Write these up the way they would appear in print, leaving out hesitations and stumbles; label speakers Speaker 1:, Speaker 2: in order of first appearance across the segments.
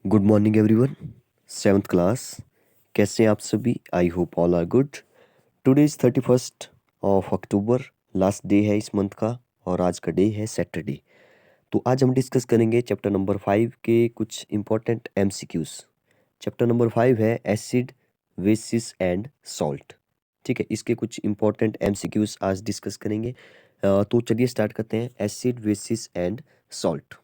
Speaker 1: Good morning everyone. Seventh class, कैसे हैं आप सभी? I hope all are good. Today is 31 of October, last day है इस मंथ का और आज का डे है सैटरडे। तो आज हम डिस्कस करेंगे चैप्टर नंबर 5 के कुछ इंपॉर्टेंट एमसीक्यूज। चैप्टर नंबर 5 है एसिड, बेसिस एंड सॉल्ट। ठीक है, इसके कुछ इंपॉर्टेंट एमसीक्यूज आज डिस्कस करेंगे। तो चलिए स्टार्ट करते हैं। Acid, basis and salt.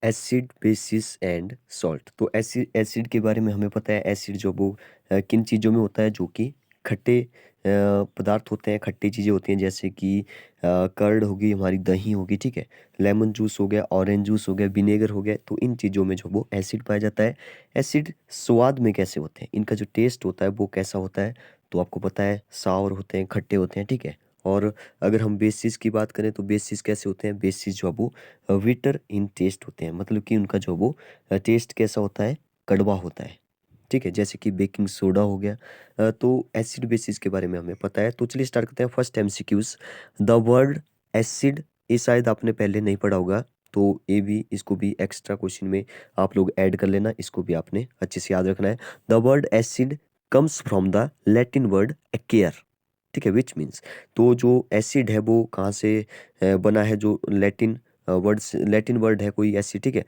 Speaker 1: Acid, basis and salt. तो एसिड के बारे में हमें पता है। एसिड जो वो किन चीज़ों में होता है, जो कि खट्टे पदार्थ होते हैं, खट्टी चीज़ें होती हैं, जैसे कि कर्ड होगी, हमारी दही होगी, ठीक है, लेमन जूस हो गया, ऑरेंज जूस हो गया, विनेगर हो गया। तो इन चीज़ों में जो वो एसिड पाया जाता है। एसिड स्वाद में कैसे होते हैं, इनका जो टेस्ट होता है वो कैसा होता है, तो आपको पता है सावर होते हैं, खट्टे होते हैं, ठीक है। और अगर हम बेसिस की बात करें तो बेसिस कैसे होते हैं? बेसिस जो है वो विटर इन टेस्ट होते हैं, मतलब कि उनका जो वो टेस्ट कैसा होता है? कड़वा होता है, ठीक है, जैसे कि बेकिंग सोडा हो गया। तो एसिड बेसिस के बारे में हमें पता है। तो चलिए स्टार्ट करते हैं। First MCQs. The word acid, ये शायद आपने पहले नहीं पढ़ा होगा, तो ये भी, इसको भी एक्स्ट्रा क्वेश्चन में आप लोग ऐड कर लेना, इसको भी आपने अच्छे से याद रखना है। The word acid comes from the Latin word acere, ठीक है, विच मीन्स, तो जो एसिड है वो कहाँ से बना है? जो लैटिन वर्ड से, लैटिन वर्ड है कोई एसिड, ठीक है,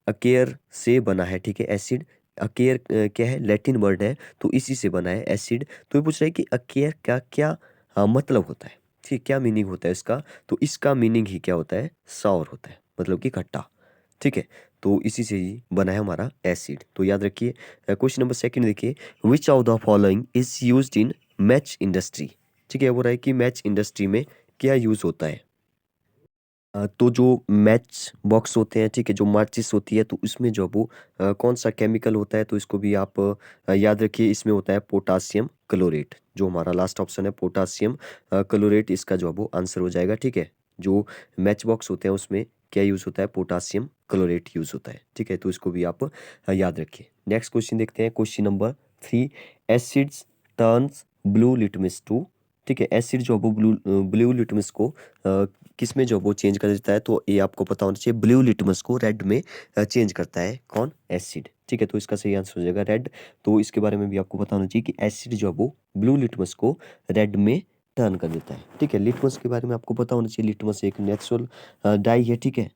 Speaker 1: अकेयर से बना है, ठीक है, एसिड। अकेयर क्या है? लैटिन वर्ड है, तो इसी से बना है एसिड। तो ये पूछ रहा है कि अकेयर का क्या मतलब होता है, ठीक, क्या मीनिंग होता है इसका? तो इसका मीनिंग ही क्या होता है? सावर होता है, मतलब कि खट्टा, ठीक है। तो इसी से ही बना है हमारा एसिड, तो याद रखिए। क्वेश्चन नंबर सेकंड देखिए। Which of the following is used in match industry, ठीक है, वो रहा है कि मैच इंडस्ट्री में क्या यूज होता है। तो जो मैच बॉक्स होते हैं, ठीक है, जो माचिस होती है, तो उसमें जो वो कौन सा केमिकल होता है, तो इसको भी आप याद रखिए। इसमें होता है पोटासियम क्लोरेट, जो हमारा लास्ट ऑप्शन है पोटासियम क्लोरेट, इसका जो है वो आंसर हो जाएगा, ठीक है। जो मैच बॉक्स होते हैं उसमें क्या यूज़ होता है? पोटासियम क्लोरेट यूज़ होता है, ठीक है, तो इसको भी आप याद रखिए। नेक्स्ट क्वेश्चन देखते हैं, question number 3। Acids turns blue litmus to, ठीक है, एसिड जो है वो ब्लू लिटमस को किस में जो वो चेंज कर देता है? तो ये आपको पता होना चाहिए, ब्लू लिटमस को रेड में चेंज करता है कौन? एसिड, ठीक है, तो इसका सही आंसर हो जाएगा रेड। तो इसके बारे में भी आपको पता होना चाहिए कि एसिड जो है वो ब्लू लिटमस को रेड में टर्न कर देता है, ठीक है। लिटमस के बारे में आपको पता होना चाहिए, लिटमस एक नेचुरल डाई है, ठीक है।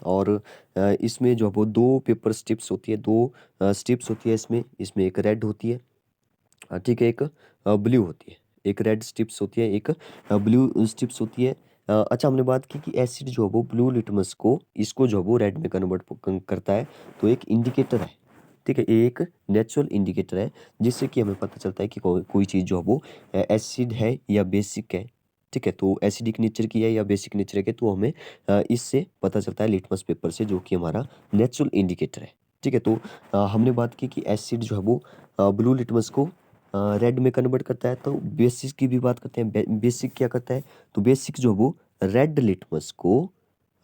Speaker 1: और इसमें जो है वो दो पेपर स्ट्रिप्स होती है, दो स्ट्रिप्स होती है इसमें। इसमें एक रेड होती है, ठीक है, एक ब्लू होती है। एक रेड स्ट्रिप्स होती है, एक ब्लू स्ट्रिप्स होती है। अच्छा, हमने बात की कि एसिड जो है वो ब्लू लिटमस को, इसको जो है वो रेड में कन्वर्ट करता है। तो एक इंडिकेटर है, ठीक है, ये एक नेचुरल इंडिकेटर है, जिससे कि हमें पता चलता है कि कोई चीज़ जो है वो एसिड है या बेसिक है, ठीक है। तो एसिडिक नेचर की है या बेसिक नेचर के, तो हमें इससे पता चलता है लिटमस पेपर से, जो कि हमारा नेचुरल इंडिकेटर है, ठीक है। तो हमने बात की कि एसिड जो है वो ब्लू लिटमस को रेड में कन्वर्ट करता है। तो बेसिक की भी बात करते हैं। बेसिक क्या करता है? तो बेसिक जो वो रेड लिटमस को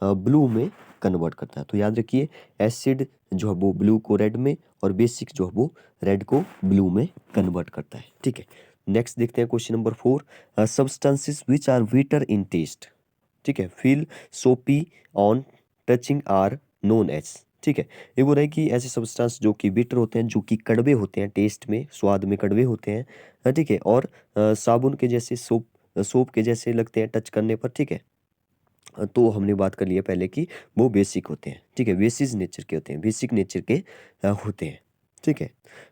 Speaker 1: ब्लू में कन्वर्ट करता है। तो याद रखिए, एसिड जो है वो ब्लू को रेड में, और बेसिक जो है वो रेड को ब्लू में कन्वर्ट करता है, ठीक है। नेक्स्ट देखते हैं question number 4। Substances which are bitter in taste, ठीक है, feel soapy on touching are known as, ठीक है। ये बोल रहा है कि ऐसे सब्सटेंस जो कि बिटर होते हैं, जो कि कड़वे होते हैं, टेस्ट में, स्वाद में कड़वे होते हैं, ठीक है, और साबुन के जैसे, सोप के जैसे लगते हैं टच करने पर, ठीक है। तो हमने बात कर लिया पहले कि वो बेसिक होते हैं, ठीक है, बेसिस नेचर के होते हैं, बेसिक नेचर के होते हैं, ठीक है।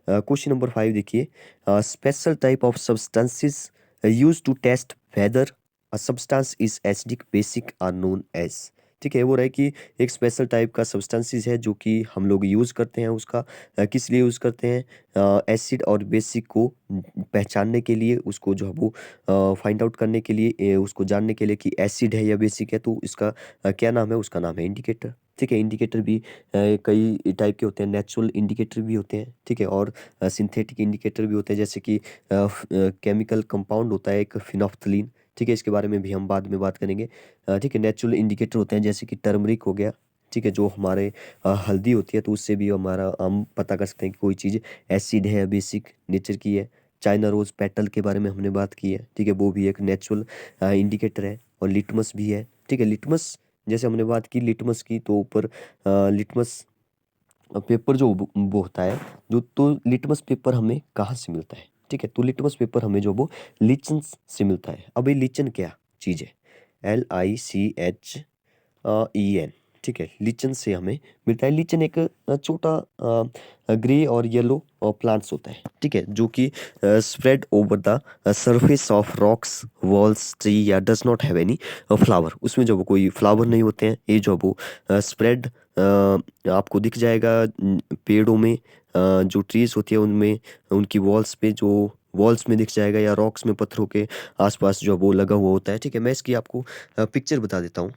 Speaker 1: क्वेश्चन नंबर 5 देखिए। Special type of substances use to test whether a substance is acidic basic are known as, ठीक है। वो रहा है कि एक स्पेशल टाइप का सब्सटेंसेस है जो कि हम लोग यूज़ करते हैं, उसका किस लिए यूज़ करते हैं? एसिड और बेसिक को पहचानने के लिए, उसको जो है वो फाइंड आउट करने के लिए, उसको जानने के लिए कि एसिड है या बेसिक है। तो इसका क्या नाम है? उसका नाम है इंडिकेटर, ठीक है। इंडिकेटर भी कई टाइप के होते हैं, नेचुरल इंडिकेटर भी होते हैं, ठीक है, और सिंथेटिक इंडिकेटर भी होते हैं, जैसे कि केमिकल कंपाउंड होता है एक फिनोफ्थलीन, ठीक है, इसके बारे में भी हम बाद में बात करेंगे। ठीक है, नेचुरल इंडिकेटर होते हैं, जैसे कि टर्मरिक हो गया, ठीक है, जो हमारे हल्दी होती है, तो उससे भी हमारा हम पता कर सकते हैं कि कोई चीज़ एसिड है या बेसिक नेचर की है। चाइना रोज़ पेटल के बारे में हमने बात की है, ठीक है, वो भी एक नेचुरल इंडिकेटर है। और लिटमस भी है, ठीक है। लिटमस, जैसे हमने बात की लिटमस की, तो ऊपर लिटमस पेपर जो वो होता है जो, तो लिटमस पेपर हमें कहाँ से मिलता है? ठीक है, तो लिटमस पेपर हमें जो वो लीचन से मिलता है। अब ये लीचन क्या चीज़ है? LICHEN। ठीक है, लीचन से हमें मिलता है। लीचन एक छोटा ग्रे और येलो प्लांट्स होता है, ठीक है, जो कि spread over the surface of rocks, walls, tree, या does not have any flower. उसमें जो वो कोई फ्लावर नहीं होते हैं, ये जो वो स्प्रेड आपको दिख जाएगा पेड़ों में, जो ट्रीज होती है उनमें, उनकी वॉल्स पे, जो वॉल्स में दिख जाएगा, या रॉक्स में, पत्थरों के आसपास जो वो लगा हुआ होता है। ठीक है, मैं इसकी आपको पिक्चर बता देता हूँ।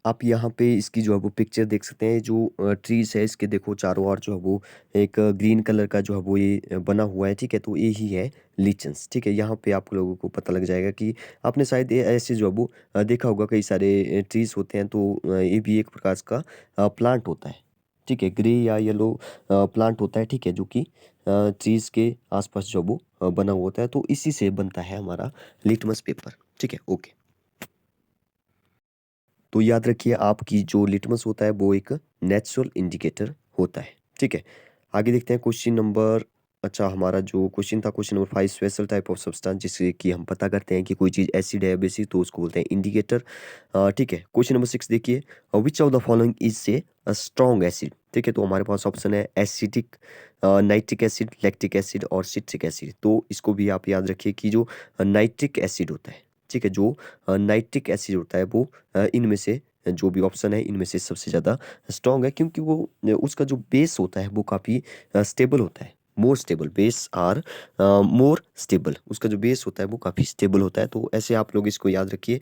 Speaker 1: आप यहाँ पे इसकी जो है वो पिक्चर देख सकते हैं। जो ट्रीज है इसके, देखो चारों ओर जो है वो एक ग्रीन कलर का जो है वो ये बना हुआ है। ठीक है, तो ये ही है लीचन्स। ठीक है, यहाँ पे आप लोगों को पता लग जाएगा कि आपने शायद ये ऐसे जो है वो देखा होगा, कई सारे ट्रीज होते हैं, तो ये भी एक प्रकार का प्लांट होता है। ठीक है, ग्रे या येलो प्लांट होता है। ठीक है, जो कि ट्रीज के आसपास जो वो बना हुआ होता है, तो इसी से बनता है हमारा लिटमस पेपर। ठीक है, ओके। तो याद रखिए, आपकी जो लिटमस होता है वो एक नेचुरल इंडिकेटर होता है। ठीक है, आगे देखते हैं क्वेश्चन नंबर। अच्छा, हमारा जो क्वेश्चन था, question number 5, special type of substance, जिससे कि हम पता करते हैं कि कोई चीज़ एसिड है या बेसिक, तो उसको बोलते हैं इंडिकेटर। ठीक है, क्वेश्चन नंबर 6 देखिए, which of the following is a strong acid. ठीक है, तो हमारे पास ऑप्शन है acetic, nitric acid, lactic acid और सिट्रिक एसिड। तो इसको भी आप याद रखिए कि जो नाइट्रिक एसिड होता है, ठीक है, जो नाइट्रिक एसिड होता है वो इनमें से जो भी ऑप्शन है इनमें से सबसे ज़्यादा स्ट्रॉन्ग है, क्योंकि वो उसका जो बेस होता है वो काफ़ी स्टेबल होता है। More stable base are more stable, उसका जो बेस होता है वो काफ़ी स्टेबल होता है। तो ऐसे आप लोग इसको याद रखिए।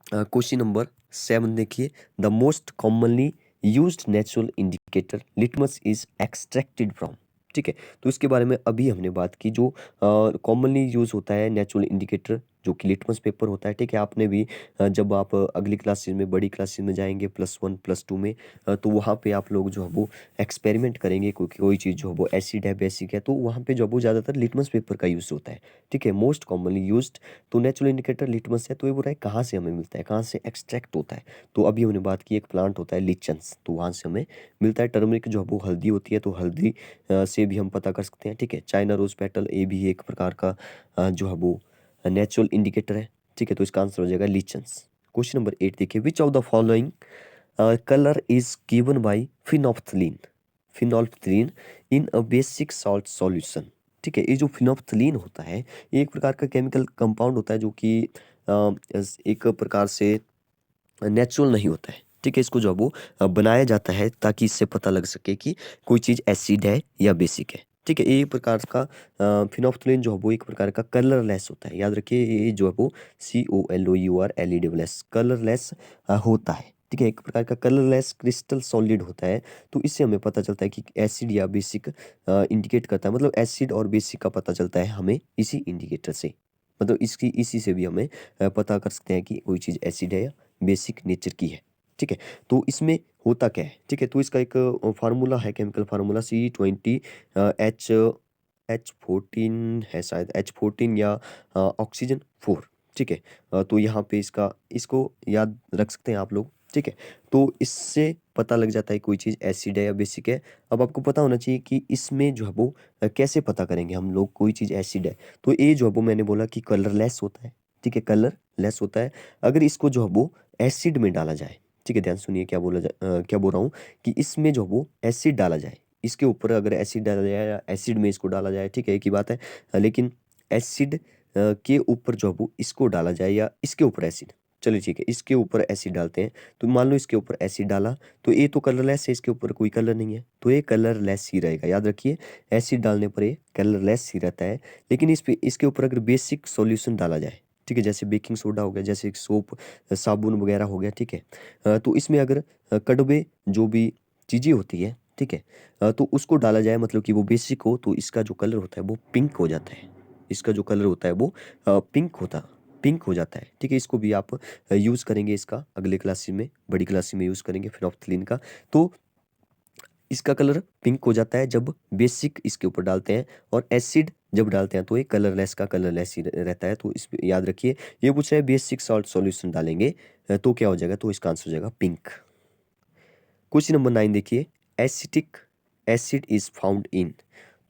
Speaker 1: क्वेश्चन नंबर 7 देखिए, the most commonly used natural indicator litmus is extracted from. ठीक है, तो इसके बारे में अभी हमने बात की। जो कॉमनली यूज होता है नेचुरल इंडिकेटर, जो कि लिटमस पेपर होता है। ठीक है, आपने भी जब आप अगली क्लासेस में, बड़ी क्लासेस में जाएंगे, +1 +2 में, तो वहाँ पे आप लोग जो है वो एक्सपेरिमेंट करेंगे। कोई चीज़ जो है वो एसिड है, बेसिक है, तो वहाँ पे जो है वो ज़्यादातर लिटमस पेपर का यूज़ होता है। ठीक है, मोस्ट कॉमनली यूज्ड, तो नेचुरल इंडिकेटर लिटमस है। तो ये बोल रहा है कहाँ से हमें मिलता है, कहाँ से एक्सट्रैक्ट होता है। तो अभी हमने बात की, एक प्लांट होता है लीचन्स, तो वहाँ से हमें मिलता है। टर्मरिक जो है वो हल्दी होती है, तो हल्दी से भी हम पता कर सकते हैं। ठीक है, चाइना रोज पेटल, ये भी एक प्रकार का जो है वो नेचुरल इंडिकेटर है। ठीक है, तो इसका आंसर हो जाएगा लीचन्स। क्वेश्चन नंबर 8 देखिए, which of the following colour is given by phenolphthalein. Phenolphthalein in a basic salt solution. ठीक है, ये जो फिनोप्थलीन होता है, ये एक प्रकार का केमिकल कंपाउंड होता है, जो कि एक प्रकार से नेचुरल नहीं होता है। ठीक है, इसको जो है वो बनाया जाता है ताकि इससे पता लग सके कि कोई चीज़ एसिड है या बेसिक है। ठीक है, ये एक प्रकार का फिनोल्फ्थलीन जो है वो एक प्रकार का कलरलेस होता है। याद रखिए, ये जो है वो COLOURLESS कलरलेस होता है। ठीक है, एक प्रकार का कलरलेस क्रिस्टल सॉलिड होता है। तो इससे हमें पता चलता है कि एसिड या बेसिक इंडिकेट करता है। मतलब एसिड और बेसिक का पता चलता है हमें इसी इंडिकेटर से। मतलब इसकी इसी से भी हमें पता कर सकते हैं कि कोई चीज़ एसिड है या बेसिक नेचर की है। ठीक है, तो इसमें होता क्या है? ठीक है, तो इसका एक फार्मूला है, केमिकल फार्मूला C20 H14 है शायद, H14 या ऑक्सीजन 4। ठीक है, तो यहाँ पे इसको याद रख सकते हैं आप लोग। ठीक है, तो इससे पता लग जाता है कोई चीज़ एसिड है या बेसिक है। अब आपको पता होना चाहिए कि इसमें जो है वो कैसे पता करेंगे हम लोग कोई चीज़ एसिड है। तो ये जो है वो मैंने बोला कि कलरलेस होता है। ठीक है, कलरलेस होता है। अगर इसको जो है वो एसिड में डाला जाए, ठीक है, ध्यान सुनिए क्या बोल रहा हूँ, कि इसमें जो वो एसिड डाला जाए, इसके ऊपर अगर एसिड डाला जाए या एसिड में इसको डाला जाए, ठीक है, एक ही बात है। लेकिन एसिड के ऊपर जो है वो इसको डाला जाए, या इसके ऊपर एसिड, चलिए ठीक है, इसके ऊपर एसिड डालते हैं। तो मान लो इसके ऊपर एसिड डाला, तो ये तो कलरलेस है, इसके ऊपर कोई कलर नहीं है, तो ये कलरलेस ही रहेगा। याद रखिए, एसिड डालने पर ये कलरलेस ही रहता है। लेकिन इसके ऊपर अगर बेसिक सॉल्यूशन डाला जाए, ठीक है, जैसे बेकिंग सोडा हो गया, जैसे सोप, साबुन वगैरह हो गया, ठीक है, तो इसमें अगर कड़वे जो भी चीज़ें होती है, ठीक है, तो उसको डाला जाए, मतलब कि वो बेसिक हो, तो इसका जो कलर होता है वो पिंक हो जाता है। इसका जो कलर होता है वो पिंक हो जाता है। ठीक है, इसको भी आप यूज़ करेंगे, इसका अगले क्लासेस में, बड़ी क्लासेस में यूज़ करेंगे फिनोप्थलीन का। तो इसका कलर पिंक हो जाता है जब बेसिक इसके ऊपर डालते हैं, और एसिड जब डालते हैं तो ये कलरलेस का कलरलेस ही रहता है। तो इस पे याद रखिए, ये पूछा है बेसिक सॉल्ट सॉल्यूशन डालेंगे तो क्या हो जाएगा, तो इसका आंसर हो जाएगा पिंक। क्वेश्चन नंबर 9 देखिए, acetic acid is found in.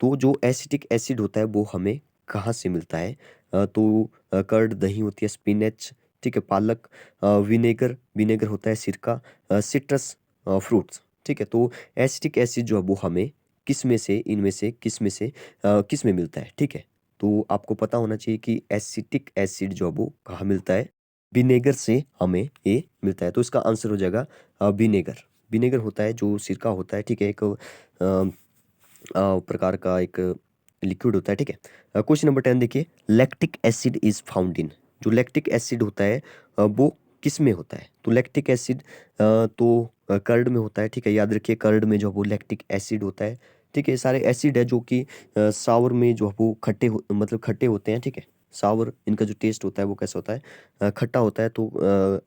Speaker 1: तो जो एसिटिक एसिड होता है वो हमें कहाँ से मिलता है? तो कर्ड दही होती है, स्पिनच, ठीक है, पालक, विनेगर विनेगर होता है, सिरका, सिट्रस फ्रूट्स, ठीक है। तो एसिटिक एसिड जो है वो हमें किस में से, इनमें से किस में मिलता है, ठीक है। तो आपको पता होना चाहिए कि एसिटिक एसिड जो है वो कहाँ मिलता है? विनेगर से हमें ये मिलता है। तो इसका आंसर हो जाएगा विनेगर। विनेगर होता है जो सिरका होता है, ठीक है, एक प्रकार का एक लिक्विड होता है, ठीक है। क्वेश्चन नंबर 10 देखिए, lactic acid is found in. जो लैक्टिक एसिड होता है वो किस में होता है? तो लैक्टिक एसिड तो कर्ड में होता है, ठीक है। याद रखिए कर्ड में जो वो लैक्टिक एसिड होता है, ठीक है। सारे एसिड है जो कि सावर में जो वो मतलब खट्टे होते हैं, ठीक है। सावर, इनका जो टेस्ट होता है वो कैसा होता है? खट्टा होता है। तो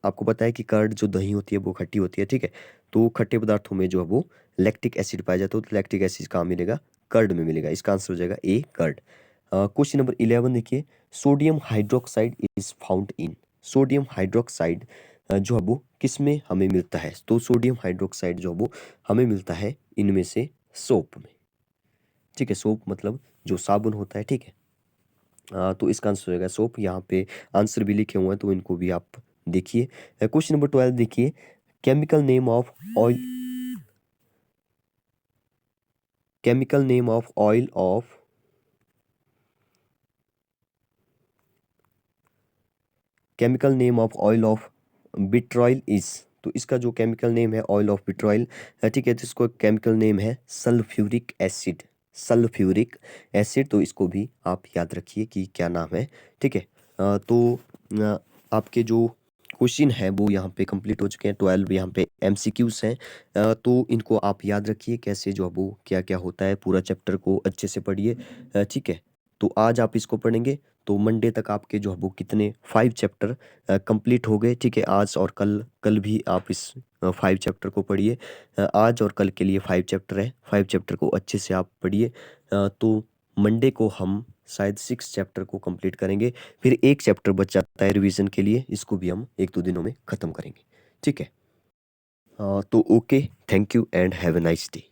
Speaker 1: आपको पता है कि कर्ड जो दही होती है वो खट्टी होती है, ठीक है। तो खट्टे पदार्थों में जो है वो लैक्टिक एसिड पाया जाता है। तो लैक्टिक एसिड कहाँ मिलेगा? कर्ड में मिलेगा। इसका आंसर हो जाएगा ए, कर्ड। क्वेश्चन नंबर 11 देखिए, sodium hydroxide is found in. Sodium hydroxide जो है वो किस में हमें मिलता है? तो सोडियम हाइड्रोक्साइड जो है वो हमें मिलता है इनमें से सोप में, ठीक है। सोप मतलब जो साबुन होता है, ठीक है। तो इसका आंसर हो जाएगा सोप। यहाँ पे आंसर भी लिखे हुए हैं तो इनको भी आप देखिए। क्वेश्चन नंबर 12 देखिए, chemical name of oil chemical name of oil of chemical name of oil of vitriol is. तो इसका जो केमिकल नेम है ऑयल ऑफ बिट्रॉयल, ठीक है, तो इसको केमिकल नेम है सल्फ्यूरिक एसिड। सल्फ्यूरिक एसिड, तो इसको भी आप याद रखिए कि क्या नाम है, ठीक है। तो आपके जो क्वेश्चन है वो यहाँ पे कंप्लीट हो चुके हैं। 12 यहाँ पे एमसीक्यूज हैं। तो इनको आप याद रखिए कैसे जो है वो क्या क्या होता है। पूरा चैप्टर को अच्छे से पढ़िए, ठीक है। तो आज आप इसको पढ़ेंगे तो मंडे तक आपके जो है वो कितने 5 चैप्टर कंप्लीट हो गए, ठीक है। आज और कल कल भी आप इस 5 चैप्टर को पढ़िए। आज और कल के लिए 5 चैप्टर है, 5 चैप्टर को अच्छे से आप पढ़िए। तो मंडे को हम शायद 6 चैप्टर को कंप्लीट करेंगे। फिर एक चैप्टर बच जाता है रिवीजन के लिए, इसको भी हम 1-2 दिनों में ख़त्म करेंगे, ठीक है। तो okay, thank you and have a nice day.